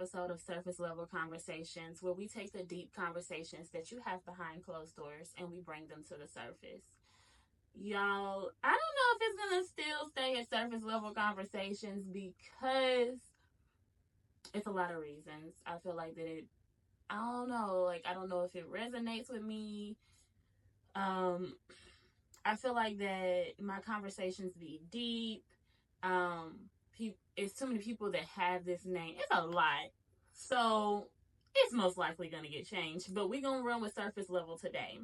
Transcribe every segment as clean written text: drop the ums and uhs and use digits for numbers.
episode of Surface Level Conversations, where we take the deep conversations that you have behind closed doors and we bring them to the surface. Y'all, I don't know if it's gonna still stay at surface level conversations because it's a lot of reasons. I feel like that I don't know, I don't know if it resonates with me. I feel like that my conversations be deep. It's too many people that have this name. It's a lot. So it's most likely going to get changed. But we're going to run with surface level today.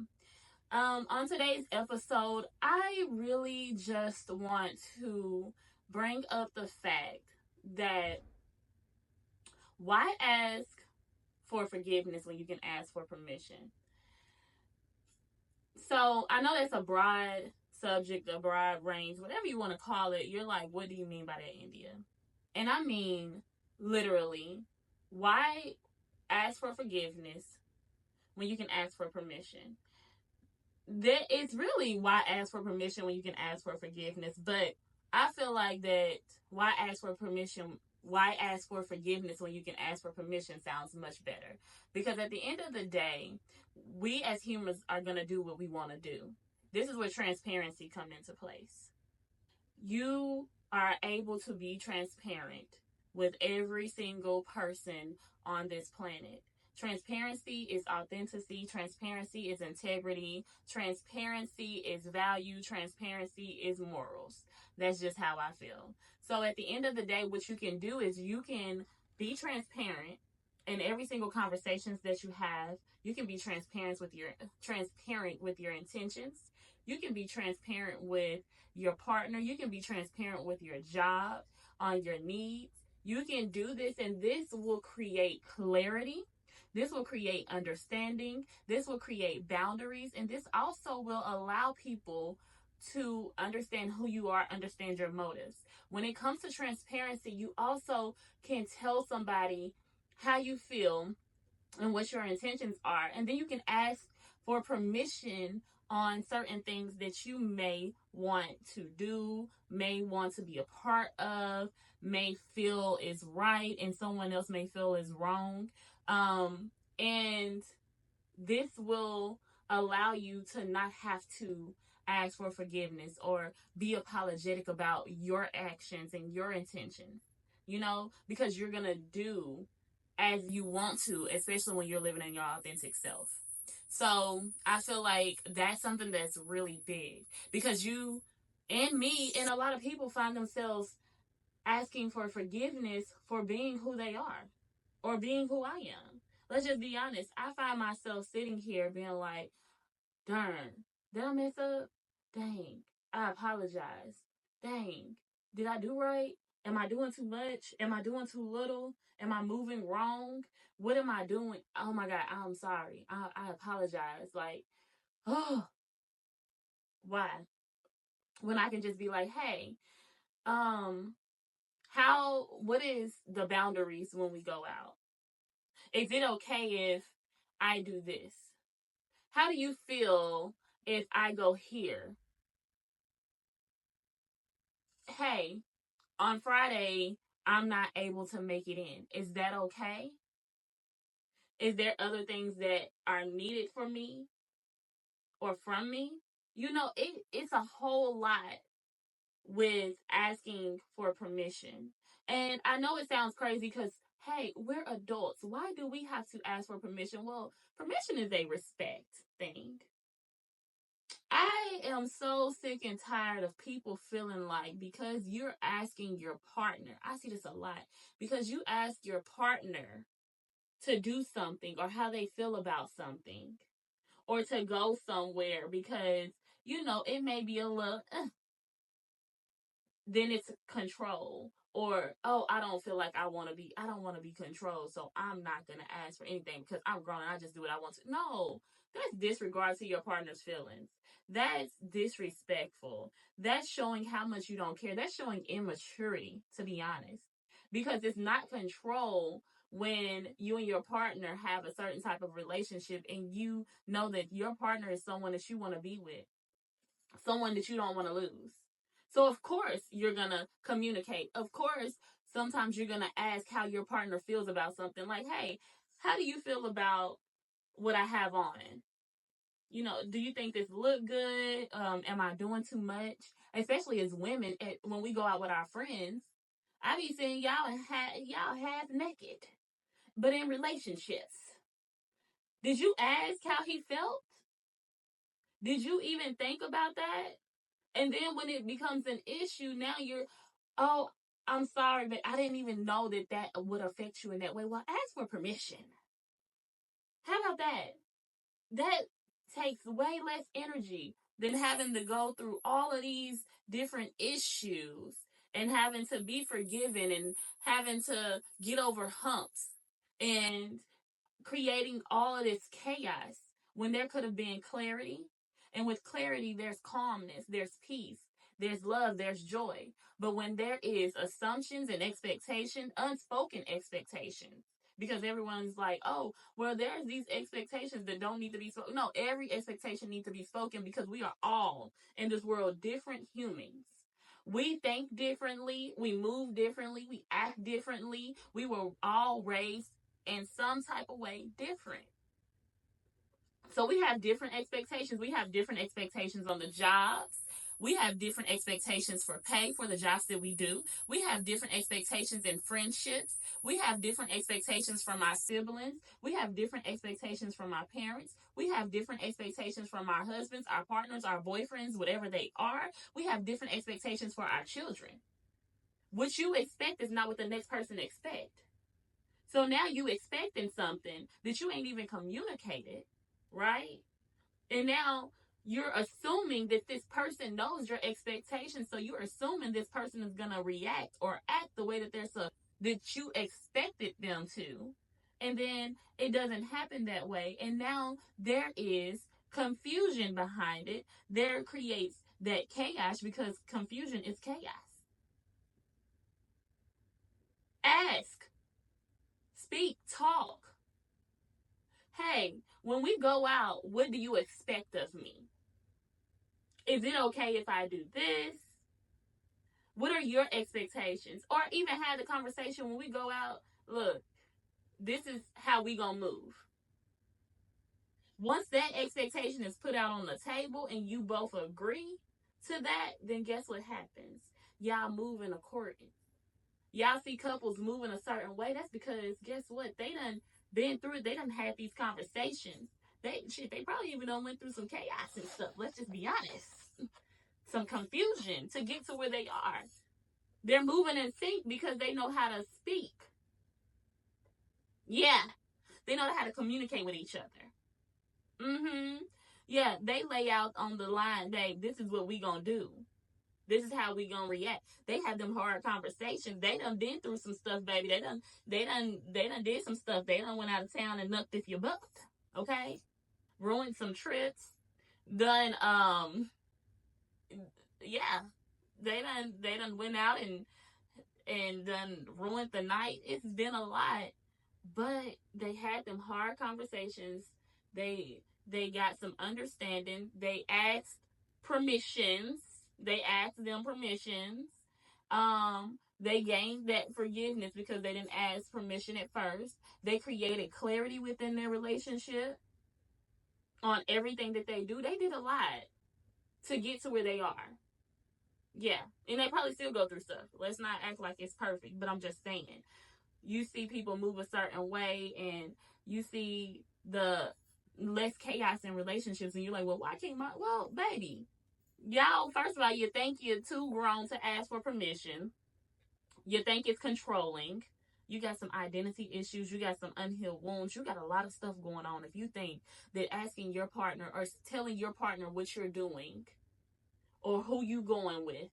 On today's episode, I really just want to bring up the fact that why ask for forgiveness when you can ask for permission? So I know that's a broad subject, a broad range, whatever you want to call it. You're like, what do you mean by that, India? And I mean, literally, why ask for forgiveness when you can ask for permission? It's really why ask for permission when you can ask for forgiveness. But I feel like that why ask for forgiveness when you can ask for permission sounds much better. Because at the end of the day, we as humans are going to do what we want to do. This is where transparency comes into place. You are able to be transparent with every single person on this planet. Transparency is authenticity. Transparency is integrity. Transparency is value. Transparency is morals. That's just how I feel. So at the end of the day, what you can do is you can be transparent in every single conversations that you have. You can be transparent with your intentions. You can be transparent with your partner. You can be transparent with your job, on your needs. You can do this, and this will create clarity. This will create understanding. This will create boundaries. And this also will allow people to understand who you are, understand your motives. When it comes to transparency, you also can tell somebody how you feel and what your intentions are. And then you can ask for permission on certain things that you may want to do, may want to be a part of, may feel is right, and someone else may feel is wrong. And this will allow you to not have to ask for forgiveness or be apologetic about your actions and your intentions, because you're going to do as you want to, especially when you're living in your authentic self. So I feel like that's something that's really big, because you and me and a lot of people find themselves asking for forgiveness for being who they are or being who I am. Let's just be honest. I find myself sitting here being like, darn, did I mess up? Dang, I apologize. Dang, did I do right? Am I doing too much? Am I doing too little? Am I moving wrong? What am I doing? Oh my God, I'm sorry. I apologize. Oh, why? When I can just be like, hey, what is the boundaries when we go out? Is it okay if I do this? How do you feel if I go here? Hey, on Friday, I'm not able to make it in. Is that okay? Is there other things that are needed for me or from me? It's a whole lot with asking for permission. And I know it sounds crazy because, hey, we're adults. Why do we have to ask for permission? Well, permission is a respect thing. I am so sick and tired of people feeling like because you're asking your partner, I see this a lot, because you ask your partner to do something or how they feel about something or to go somewhere because, it may be a little, then it's control. Or, oh, I don't want to be controlled, so I'm not going to ask for anything because I'm grown and I just do what I want to. No, that's disregard to your partner's feelings. That's disrespectful. That's showing how much you don't care. That's showing immaturity, to be honest. Because it's not control when you and your partner have a certain type of relationship and you know that your partner is someone that you want to be with, someone that you don't want to lose. So, of course, you're going to communicate. Of course, Sometimes you're going to ask how your partner feels about something. Like, hey, how do you feel about what I have on? You know, do you think this look good? Am I doing too much? Especially as women, when we go out with our friends, I be seeing y'all half naked, but in relationships. Did you ask how he felt? Did you even think about that? And then when it becomes an issue, now you're, oh, I'm sorry, but I didn't even know that would affect you in that way. Well, ask for permission. How about that? That takes way less energy than having to go through all of these different issues and having to be forgiven and having to get over humps and creating all of this chaos when there could have been clarity. And with clarity, there's calmness, there's peace, there's love, there's joy. But when there is assumptions and expectation, unspoken expectations, because everyone's like, oh, well, there's these expectations that don't need to be spoken. No, every expectation needs to be spoken because we are all in this world different humans. We think differently, we move differently, we act differently. We were all raised in some type of way different. So we have different expectations. We have different expectations on the jobs. We have different expectations for pay for the jobs that we do. We have different expectations in friendships. We have different expectations from our siblings. We have different expectations from our parents. We have different expectations from our husbands, our partners, our boyfriends, whatever they are. We have different expectations for our children. What you expect is not what the next person expects. So now you expecting something that you ain't even communicated, right? And now you're assuming that this person knows your expectations. So you're assuming this person is going to react or act the way that that you expected them to. And then it doesn't happen that way. And now there is confusion behind it. There creates that chaos because confusion is chaos. Ask, speak, talk. Hey, when we go out, what do you expect of me? Is it okay if I do this? What are your expectations? Or even have the conversation when we go out, look, this is how we gonna move. Once that expectation is put out on the table and you both agree to that, then guess what happens? Y'all move in accordance. Y'all see couples moving a certain way. That's because guess what? They done been through it. They done had these conversations. They probably even done went through some chaos and stuff. Let's just be honest. Some confusion to get to where they are. They're moving in sync because they know how to speak. Yeah. They know how to communicate with each other. Yeah, they lay out on the line, babe, this is what we gonna do. This is how we gonna react. They have them hard conversations. They done been through some stuff, baby. They done did some stuff. They done went out of town and knocked if you bucked. Okay? Ruined some trips. Done yeah. They done went out and done ruined the night. It's been a lot. But they had them hard conversations. They got some understanding. They asked permissions. They asked them permissions. They gained that forgiveness because they didn't ask permission at first. They created clarity within their relationship on everything that they do. They did a lot to get to where they are. Yeah. And they probably still go through stuff. Let's not act like it's perfect, but I'm just saying. You see people move a certain way and you see the less chaos in relationships and you're like, well, why can't well, baby, y'all, first of all, you think you're too grown to ask for permission. You think it's controlling. You got some identity issues. You got some unhealed wounds. You got a lot of stuff going on. If you think that asking your partner or telling your partner what you're doing or who you going with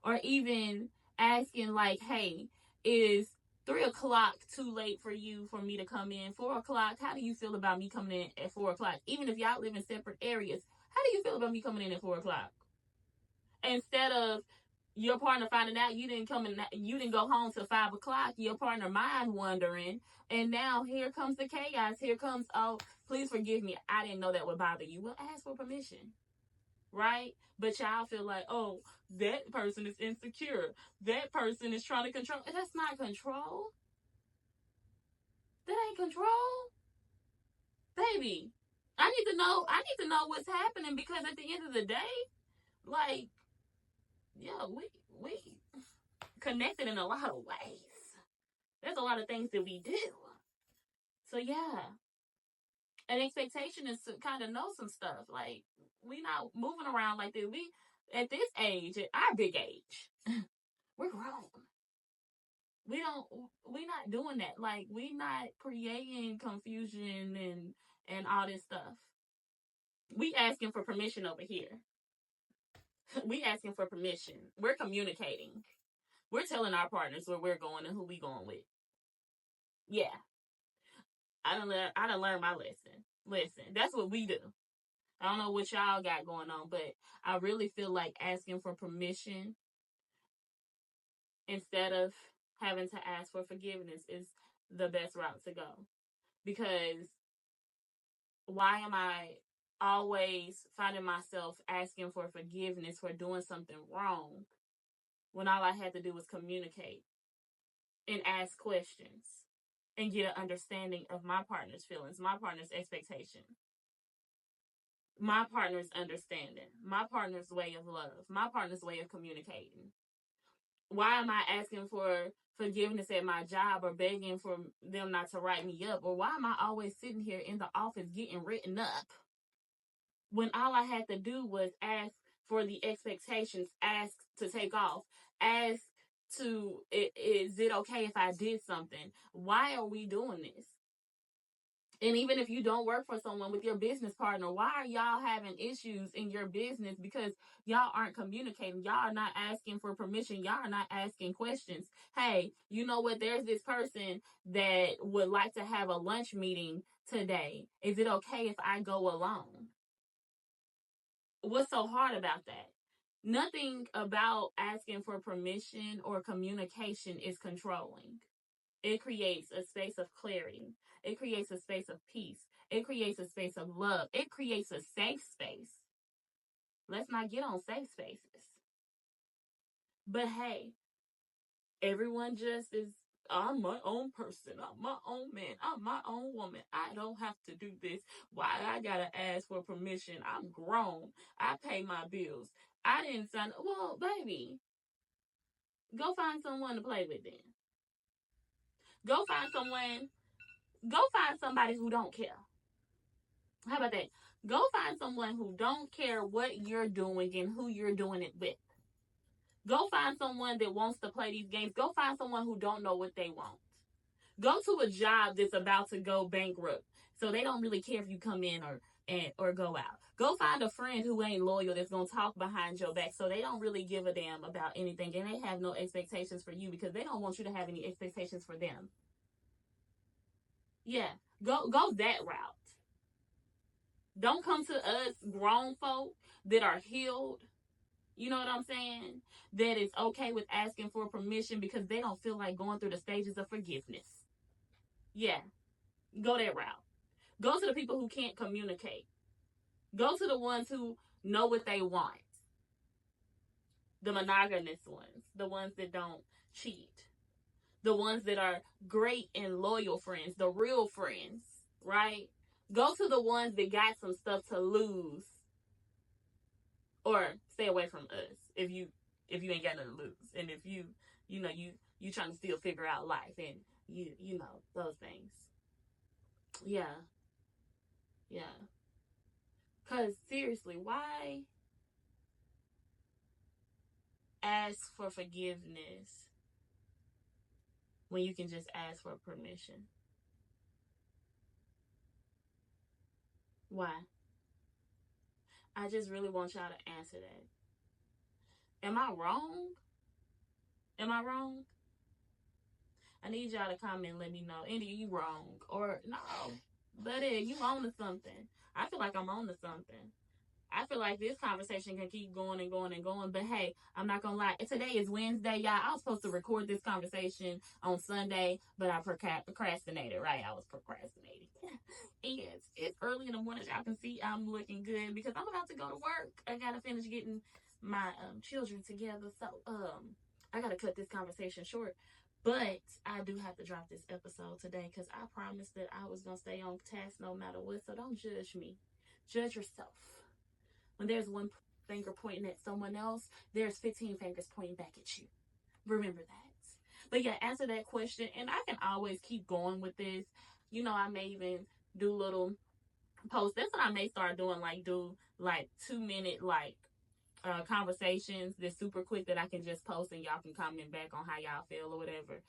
or even asking like, hey, is 3:00 too late for me to come in? 4:00, how do you feel about me coming in at 4:00? Even if y'all live in separate areas, how do you feel about me coming in at 4:00? Instead of your partner finding out you didn't go home till 5:00, your partner mind wondering, and now here comes the chaos. Here comes, oh, please forgive me, I didn't know that would bother you. Well, ask for permission. right? But y'all feel like, oh, that person is insecure. That person is trying to control. That's not control. That ain't control. Baby, I need to know what's happening, because at the end of the day, like, yeah, we connected in a lot of ways. There's a lot of things that we do. So yeah. An expectation is to kind of know some stuff. Like, we not moving around like this. We at this age, at our big age, we're grown. We not doing that. Like, we not creating confusion and all this stuff. We asking for permission over here. We asking for permission. We're communicating. We're telling our partners where we're going and who we going with. Yeah. I done learned my lesson. Listen, that's what we do. I don't know what y'all got going on, but I really feel like asking for permission instead of having to ask for forgiveness is the best route to go. Because why am I always finding myself asking for forgiveness for doing something wrong when all I had to do was communicate and ask questions and get an understanding of my partner's feelings, my partner's expectation, my partner's understanding, my partner's way of love, my partner's way of communicating? Why am I asking for forgiveness at my job or begging for them not to write me up? Or why am I always sitting here in the office getting written up when all I had to do was ask for the expectations, ask to take off, ask to, is it okay if I did something? Why are we doing this? And even if you don't work for someone, with your business partner, why are y'all having issues in your business? Because y'all aren't communicating. Y'all are not asking for permission. Y'all are not asking questions. Hey, you know what? There's this person that would like to have a lunch meeting today. Is it okay if I go alone? What's so hard about that? Nothing about asking for permission or communication is controlling. It creates a space of clarity. It creates a space of peace. It creates a space of love. It creates a safe space. Let's not get on safe spaces. But hey, everyone just is, I'm my own person. I'm my own man. I'm my own woman. I don't have to do this. Why I gotta ask for permission? I'm grown. I pay my bills. I didn't sign. Well, baby, go find someone to play with then. Go find someone. Go find somebody who don't care. How about that? Go find someone who don't care what you're doing and who you're doing it with. Go find someone that wants to play these games. Go find someone who don't know what they want. Go to a job that's about to go bankrupt, so they don't really care if you come in or go out. Go find a friend who ain't loyal, that's gonna talk behind your back, so they don't really give a damn about anything, and they have no expectations for you because they don't want you to have any expectations for them. Yeah, go that route. Don't come to us grown folk that are healed. You know what I'm saying? That is okay with asking for permission because they don't feel like going through the stages of forgiveness. Yeah, go that route. Go to the people who can't communicate. Go to the ones who know what they want. The monogamous ones, the ones that don't cheat, the ones that are great and loyal friends, the real friends, right? Go to the ones that got some stuff to lose, or stay away from us if you ain't got nothing to lose, and if you trying to still figure out life, and you know those things. Yeah, yeah. Cause seriously, why ask for forgiveness when you can just ask for permission? Why? I just really want y'all to answer that. Am I wrong? Am I wrong? I need y'all to comment and let me know. Andy, you wrong. Or no, buddy, you on to something. I feel like I'm on to something. I feel like this conversation can keep going and going and going. But hey, I'm not gonna lie. Today is Wednesday, y'all. I was supposed to record this conversation on Sunday, but I procrastinated. Right, I was procrastinating. And it's early in the morning. Y'all can see I'm looking good because I'm about to go to work. I gotta finish getting my children together. So I gotta cut this conversation short. But I do have to drop this episode today because I promised that I was gonna stay on task no matter what. So don't judge me. Judge yourself. When there's one finger pointing at someone else, there's 15 fingers pointing back at you. Remember that. But yeah, answer that question. And I can always keep going with this. You know, I may even do little posts. That's what I may start doing. Like, do like 2-minute, like, conversations that's super quick that I can just post and y'all can comment back on how y'all feel or whatever.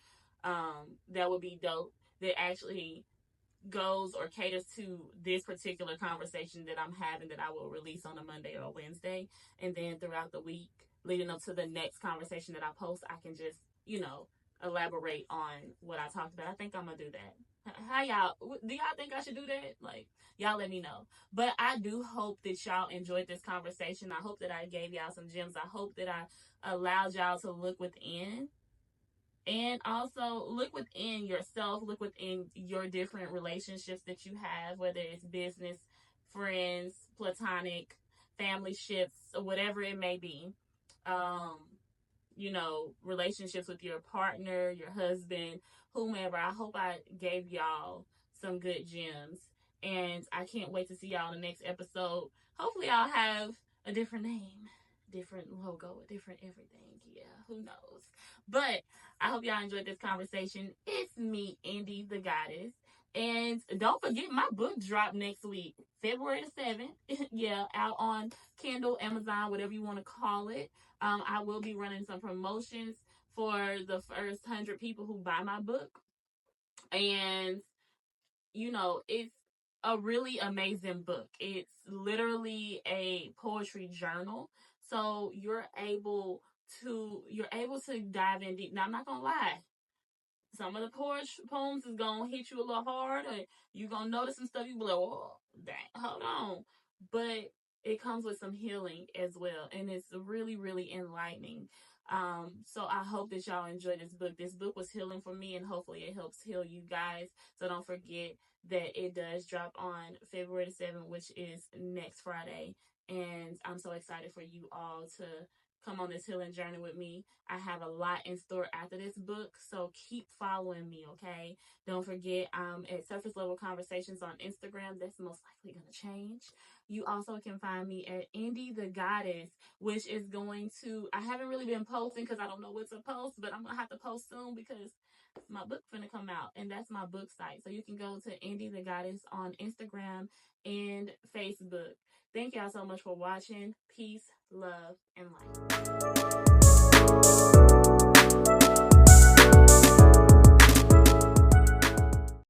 That would be dope. That actually goes or caters to this particular conversation that I'm having that I will release on a Monday or a Wednesday. And then throughout the week, leading up to the next conversation that I post, I can just, elaborate on what I talked about. I think I'm going to do that. How y'all, do y'all think I should do that? Like, y'all let me know. But I do hope that y'all enjoyed this conversation. I hope that I gave y'all some gems. I hope that I allowed y'all to look within. And also look within yourself, look within your different relationships that you have, whether it's business, friends, platonic, family ships, or whatever it may be. Relationships with your partner, your husband, whomever. I hope I gave y'all some good gems. And I can't wait to see y'all in the next episode. Hopefully I'll have a different name, different logo, a different everything. Yeah, who knows? But I hope y'all enjoyed this conversation. It's me, Indy the Goddess. And don't forget, my book drop next week, February the 7th. Yeah, out on Kindle, Amazon, whatever you want to call it. I will be running some promotions for the first 100 people who buy my book. And, it's a really amazing book. It's literally a poetry journal. So you're able to dive in deep. Now, I'm not going to lie. Some of the poems is going to hit you a little hard, or you're going to notice some stuff. You be like, oh, dang, hold on. But it comes with some healing as well. And it's really, really enlightening. So I hope that y'all enjoy this book. This book was healing for me, and hopefully it helps heal you guys. So don't forget that it does drop on February the 7th, which is next Friday. And I'm so excited for you all to come on this healing journey with me. I have a lot in store after this book, so keep following me, okay? Don't forget, I'm at Surface Level Conversations on Instagram. That's most likely going to change. You also can find me at Indy the Goddess, which is I haven't really been posting because I don't know what to post, but I'm going to have to post soon because my book's going to come out, and that's my book site. So you can go to Indy the Goddess on Instagram and Facebook. Thank y'all so much for watching. Peace, love, and light.